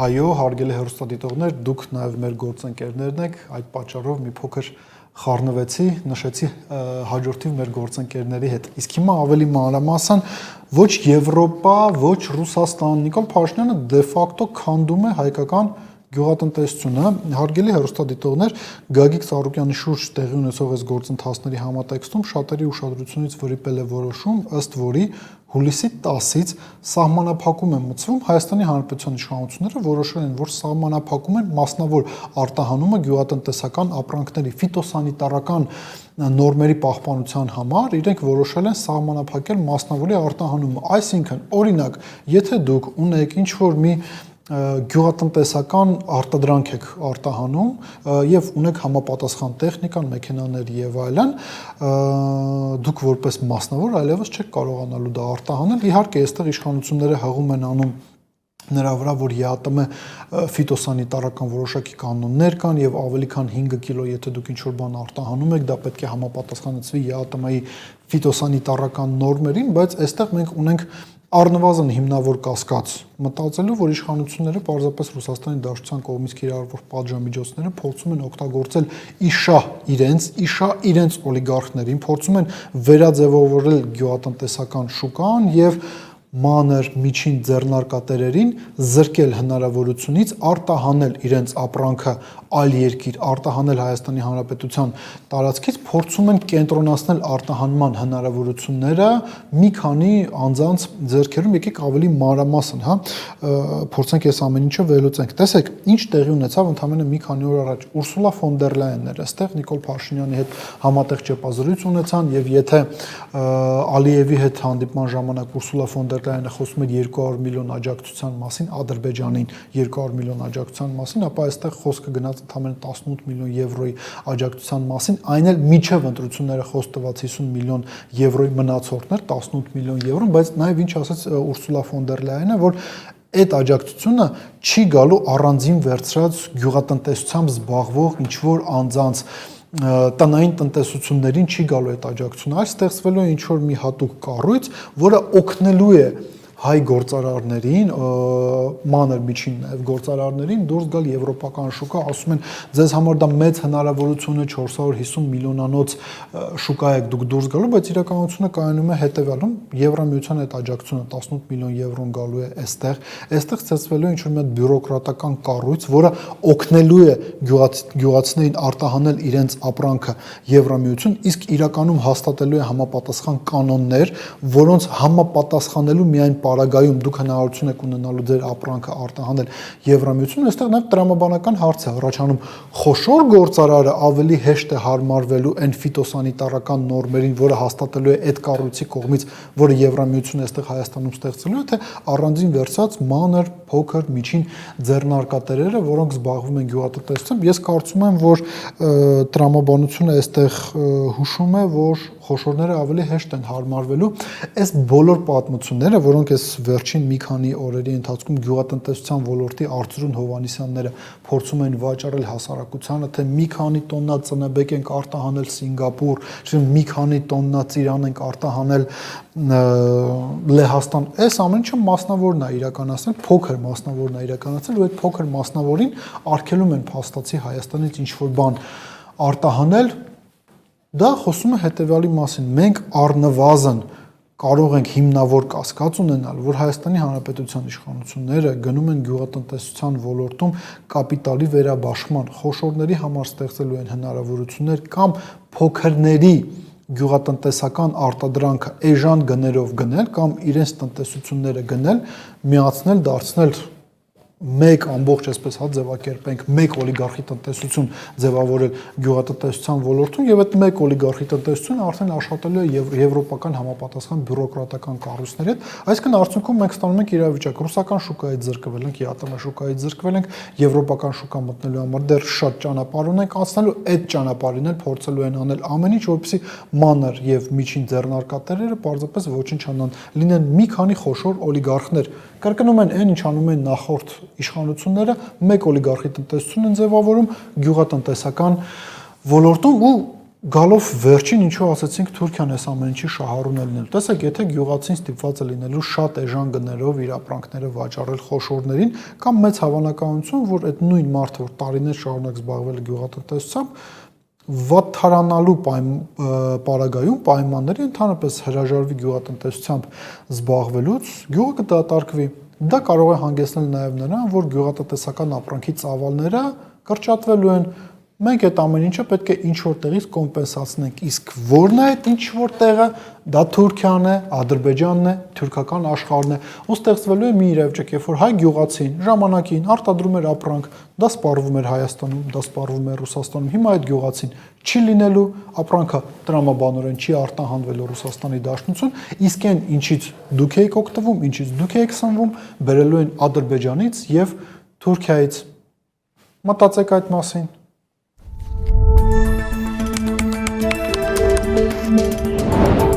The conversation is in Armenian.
Այո, հարգելի հեռուստադիտողներ, դուք նաև մեր գործընկերներն եք, այդ պատճառով մի փոքր խառնվեցի, նշեցի հաջորդիվ մեր գործընկերների հետ։ Իսկ հիմա ավելի մանրամասն ոչ Եվրոպա, ոչ Ռուսաստան, Նիկոլ Փաշինյանը դե ֆակտո քանդում է հայկական գյուղատնտեսությունը, հարգելի հեռուստադիտողներ, Գագիկ Ծառուկյանի շուրջ տեղի ունեցող այս գործընթացների համատեքստում շատերի ուշադրությունից վրիպել է որոշում, ըստ որի հուլիսի 10-ից սահմանափակում են մտցվում Հայաստանի Հանրապետության իշխանությունները որոշել են, որ սահմանափակում են մասնավոր արտահանումը գյուղատնտեսական ապրանքների ֆիտոսանիտարական նորմերի պահպանության համար, իրենք որոշել են սահմանափակել մասնավորի արտահանումը, այսինքն, օրինակ, եթե դուք ունեք ինչ-որ մի գյուղատնտեսական արտադրանք եք արտահանում եւ ունեք համապատասխան տեխնիկան, մեքենաներ եւ այլն, դուք որպես մասնավոր այլևս չեք կարողանալու դա արտահանել։ Իհարկե, այստեղ իշխանությունները հղում են անում նրա վրա, որ ԵԱՏՄ ֆիտոսանիտարական որոշակի կանոններ կան եւ ավելի քան 5 կիլո եթե դուք ինչ-որ բան արտահանում եք, դա պետք է համապատասխանեցվի ԵԱՏՄ-ի ֆիտոսանիտարական նորմերին, բայց այստեղ մենք ունենք առնվազն հիմնավոր կասկած մտածելու, որ իշխանությունները պարզապես Ռուսաստանի Դաշնության կողմից կիրառվող պատժամիջոցները փորձում են օգտագործել իրենց օլիգարխներին, փորձում են վերաձևավորել գյուղատնտեսական շուկան եւ մանր միջին ձեռնարկատերերին զրկել հնարավորությունից արտահանել իրենց ապրանքը այլ երկիր, արտահանել Հայաստանի Հանրապետության տարածքից, փորձում են կենտրոնացնել արտահանման հնարավորությունները մի քանի անձանց ձեռքերում, եկեք ավելի մանրամասն, փորձենք այս ամեն ինչը վերլուծենք։ Տեսեք, ինչ տեղի ունեցավ ընդամենը մի քանի օր առաջ։ Ուրսուլա ֆոն դեր Լայենն էր այստեղ Նիկոլ Փաշինյանի հետ համատեղ ճեպազրույց ունեցան եւ եթե Ալիևի հետ հանդիպման ժամանակ Ուրսուլա ֆոն դեր Լայենը խոսում էր 200 միլիոն աջակցության մասին, Ադրբեջանին 200 միլիոն աջակցության մասին, ապա այստեղ խոսքը գնաց ընդամենը 18 միլիոն եվրոյի աջակցության մասին, այն էլ միջև ընտրությունները խոստված 50 միլիոն եվրոյի մնացորդներ, 18 միլիոն եվրոն, բայց նաև ինչ ասաց Ուրսուլա ֆոն դեր Լայենը, որ այդ աջակցությունը չի գալու առանձին վերցրած գյուղատնտեսությամբ զբաղվող ինչ-որ անձանց տնային տնտեսություններին չի գալու այդ աջակցությունը, այլ ստեղծվելու է ինչ-որ մի հատուկ կառույց, որը օգնելու է հայ գործարարներին, մանր միջին նաև գործարարներին դուրս գալ եվրոպական շուկա, ասում են, ձեզ համար դա մեծ հնարավորություն է 450 միլիոնանոց շուկա եք դուք դուրս գալու, բայց իրականությունը կայանում է հետևյալում, Եվրամիության այդ աջակցությունը 18 միլիոն եվրոն գալու է այստեղ ստեղծվելու է ինչ-որ մի հատ բյուրոկրատական կառույց, որը օգնելու է գյուղացիներին արտահանել իրենց ապրանքը Եվրամիություն, իսկ իրականում հաստատելու է համապատասխան կանոններ, որոնց համապատասխանելու միայն Պարագայում դուք հնարավորություն եք ունենալու ձեր ապրանքը արտահանել Եվրամիություն, այստեղ նաև տրամաբանական հարց է առաջանում, խոշոր գործարարը ավելի հեշտ է հարմարվելու այն ֆիտոսանիտարական նորմերին, որը հաստատելու է այդ կառույցի կողմից, որը Եվրամիությունը այստեղ Հայաստանում ստեղծելու է, թե առանձին վերցած մանր, փոքր, միջին ձեռնարկատերերը, որոնք զբաղվում են գյուղատնտեսությամբ, ես կարծում եմ, որ տրամաբանությունը այստեղ հուշում է, որ խոշորները ավելի հեշտ են հարմարվելու այս բոլոր պատմությունները, որոնք այս վերջին մի քանի օրերի ընթացքում գյուղատնտեսության ոլորտի Արծրուն Հովհաննիսյանները փորձում են վաճառել հասարակությանը, թե մի քանի տոննա ծնեբեկ ենք արտահանել Սինգապուր, մի քանի տոննա ծիրան ենք արտահանել Լեհաստան, այս ամեն ինչը մասնավորն է իրականացնել, փոքր մասնավորն է իրականացնել, ու այդ փոքր մասնավորին արգելում են փաստացի Հայաստանից ինչ-որ բան արտահանել, դա խոսում է հետևյալի մասին, մենք առնվազն կարող ենք հիմնավոր կասկած ունենալ, որ Հայաստանի Հանրապետության իշխանությունները գնում են գյուղատնտեսության ոլորտում կապիտալի վերաբաշխման, խոշորների համար ստեղծելու են հնարավորություններ կամ փոքրների գյուղատնտեսական արտադրանքը էժան գներով գնել կամ իրենց տնտեսությունները գնել, միացնել, դարձնել մեկ ամբողջ այսպես ձևակերպենք, մեկ օլիգարխի տնտեսություն ձևավորել գյուղատնտեսության ոլորտում եւ այդ մեկ օլիգարխի տնտեսությունը արդեն աշխատելու է եվրոպական համապատասխան բյուրոկրատական կառույցների հետ, այսինքն արդյունքում մենք ստանում ենք իրավիճակ, ռուսական շուկայից զրկվել ենք, ԵԱՏՄ շուկայից զրկվել ենք, եվրոպական շուկա մտնելու համար դեռ շատ ճանապարհ ունենք անցնելու, այդ ճանապարհին էլ փորձելու են անել ամեն ինչ, որպեսզի մանր եւ միջին ձեռնարկատերերը պարզապես ոչինչ անան, լինեն մի քանի խոշոր օլիգարխներ, կրկնում են այն ինչ անում են նախորդ իշխանությունները, մեկ օլիգարխի տնտեսություն են ձևավորում գյուղատնտեսական ոլորտում ու Գալով վերջին ինչու ասացինք Թուրքիան այս ամեն ինչի շահառուն է լինելու։ Տեսեք, եթե գյուղացին ստիպված է լինելու շատ էժան գներով իր ապրանքները վաճառել խոշորներին, կամ մեծ հավանականություն, որ այդ նույն մարդը, որ տարիներ շարունակ զբաղվել է գյուղատնտեսությամբ, վատթարանալու պարագայում պայմանների ընդհանրապես հրաժարվի գյուղատնտեսությամբ զբաղվելուց, գյուղը կդատարկվի։ Դա կարող է հանգեցնել նաև նրան, որ գյուղատնտեսական ապրանքի ծավալները կրճատվելու են։ Մենք այդ ամեն ինչը պետք է ինչ-որ տեղից կոմպենսացնենք, իսկ որն է այդ ինչ-որ տեղը, դա Թուրքիան է, Ադրբեջանն է, թուրքական աշխարհն է, ու ստեղծվելու է մի իրավիճակ, երբ որ հայ գյուղացին ժամանակին արտադրում էր ապրանք, դա սպառվում էր Հայաստանում, դա սպառվում էր Ռուսաստանում, հիմա այդ գյուղացին չի լինելու, ապրանքը տրամաբանորեն չի արտահանվելու Ռուսաստանի Դաշնություն, իսկ այն ինչից դուք եք օգտվում, ինչից դուք եք սնվում, բերելու են Ադրբեջանից եւ Թուրքիայից։ Մտածեք այդ մասին։ Thank you.